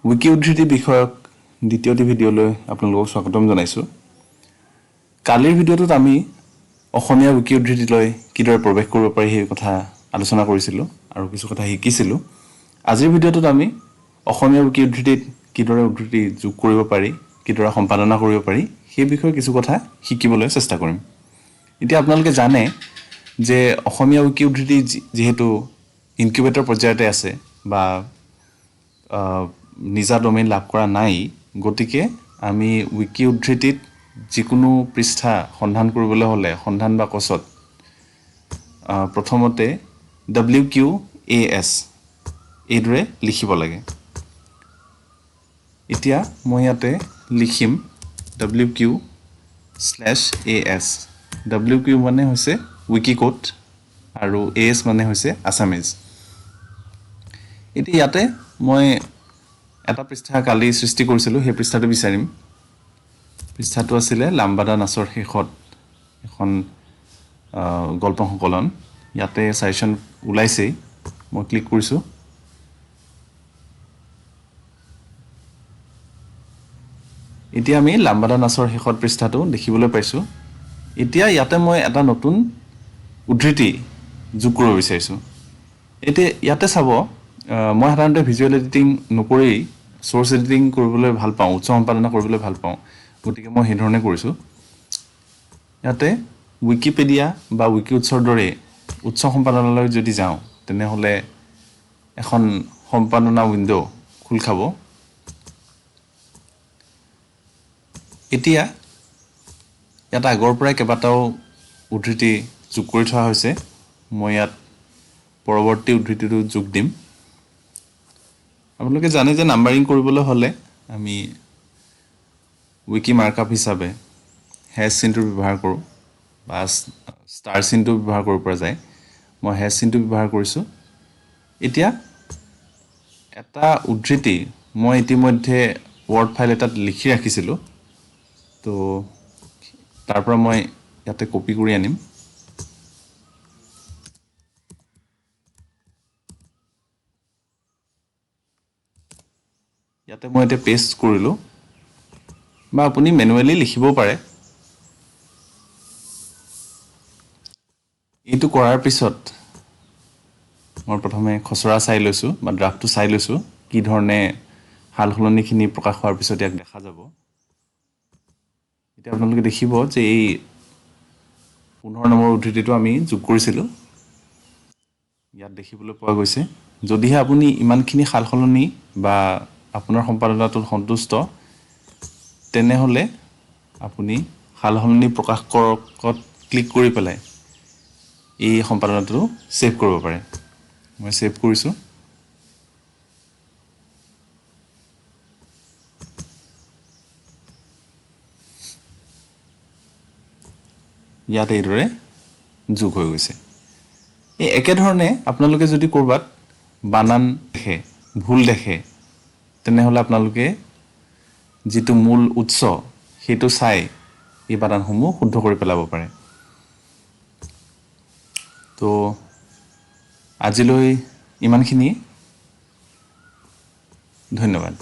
Wiki উদ্ধৃতি বিষয়ক দ্বিতীয়টি ভিডিঅ'লৈ আপোনালোকক স্বাগতম জনাইছোঁ। কালিৰ ভিডিঅ'টোত আমি অসমীয়া উইকি উদ্ধৃতিলৈ কিদৰে প্ৰৱেশ কৰিব পাৰি সেই কথা আলোচনা কৰিছিলোঁ আৰু কিছু কথা শিকিছিলোঁ। আজিৰ ভিডিঅ'টোত আমি অসমীয়া উইকি উদ্ধৃতিত কিদৰে উদ্ধৃতি যোগ কৰিব পাৰি, কিদৰে সম্পাদনা কৰিব পাৰি সেই বিষয়ে কিছু কথা শিকিবলৈ চেষ্টা কৰিম। এতিয়া আপোনালোকে জানে যে অসমীয়া উইকি উদ্ধৃতি যিহেতু ইনকিউবেটৰ পৰ্যায়তে আছে বা নিজা ডমেইন লাভ কৰা নাই, গতিকে আমি উইকি উদ্ধৃতিত যিকোনো পৃষ্ঠা সন্ধান কৰিবলৈ হ'লে সন্ধান বাকচত প্ৰথমতে WQAS এইদৰে লিখিব লাগে। এতিয়া মই ইয়াতে লিখিম WQ/AS। WQ মানে হৈছে উইকিকোড আৰু AS মানে হৈছে আছামিজ। এতিয়া ইয়াতে মই এটা পৃষ্ঠা কালি সৃষ্টি কৰিছিলোঁ, সেই পৃষ্ঠাটো বিচাৰিম। পৃষ্ঠাটো আছিলে লাম্বাদা নাচৰ শেষত এখন গল্প সংকলন। ইয়াতে চাজেশ্যন ওলাইছেই, মই ক্লিক কৰিছোঁ। এতিয়া আমি লাম্বাদা নাচৰ শেষত পৃষ্ঠাটো দেখিবলৈ পাইছোঁ। এতিয়া ইয়াতে মই এটা নতুন উদ্ধৃতি যোগ কৰিব বিচাৰিছোঁ। এতিয়া ইয়াতে চাব, মই সাধাৰণতে ভিজুৱেল এডিটিং নকৰি চ'ৰ্চ এডিটিং কৰিবলৈ ভাল পাওঁ, উৎস সম্পাদনা কৰিবলৈ ভাল পাওঁ, গতিকে মই সেইধৰণে কৰিছোঁ। ইয়াতে উইকিপিডিয়া বা উইকি উৎসৰ দৰে উৎস সম্পাদনালৈ যদি যাওঁ, তেনেহ'লে এখন সম্পাদনা উইণ্ড' খোল খাব। এতিয়া ইয়াত আগৰ পৰাই কেইবাটাও উদ্ধৃতি যোগ কৰি থোৱা হৈছে। মই ইয়াত পৰৱৰ্তী উদ্ধৃতিটো যোগ দিম। আপোনালোকে জানে যে নাম্বাৰিং কৰিবলৈ হ'লে আমি উইকি মাৰ্কআপ হিচাপে হেছ চিনটো ব্যৱহাৰ কৰোঁ বা ষ্টাৰ চিনটো ব্যৱহাৰ কৰিব পৰা যায়। মই হেছ চিনটো ব্যৱহাৰ কৰিছোঁ। এতিয়া এটা উদ্ধৃতি মই ইতিমধ্যে ৱৰ্ড ফাইল এটাত লিখি ৰাখিছিলোঁ, তো তাৰ পৰা মই ইয়াতে কপি কৰি আনিম। ইয়াতে মই এতিয়া পেষ্ট কৰিলোঁ, বা আপুনি মেনুৱেলি লিখিবও পাৰে। এইটো কৰাৰ পিছত মই প্ৰথমে খচৰা চাই লৈছোঁ বা ড্ৰাফটটো চাই লৈছোঁ, কি ধৰণে সাল সলনিখিনি প্ৰকাশ হোৱাৰ পিছত ইয়াক দেখা যাব। এতিয়া আপোনালোকে দেখিব যে এই 15 নম্বৰ উদ্ধৃতিটো আমি যোগ কৰিছিলোঁ, ইয়াত দেখিবলৈ পোৱা গৈছে। যদিহে আপুনি ইমানখিনি সাল সলনি বা আপোনাৰ সম্পাদনাটোত সন্তুষ্ট, তেনেহ'লে আপুনি সাল সলনি প্ৰকাশ কৰকত ক্লিক কৰি পেলাই এই সম্পাদনাটো ছেভ কৰিব পাৰে। মই ছেভ কৰিছোঁ। ইয়াত এইদৰে যোগ হৈ গৈছে। এই একেধৰণে আপোনালোকে যদি ক'ৰবাত বানান দেখে, ভুল দেখে, তেনেহ'লে আপোনালোকে যিটো মূল উৎস সেইটো চাই এই বানানসমূহ শুদ্ধ কৰি পেলাব পাৰে। তো আজিলৈ ইমানখিনি। ধন্যবাদ।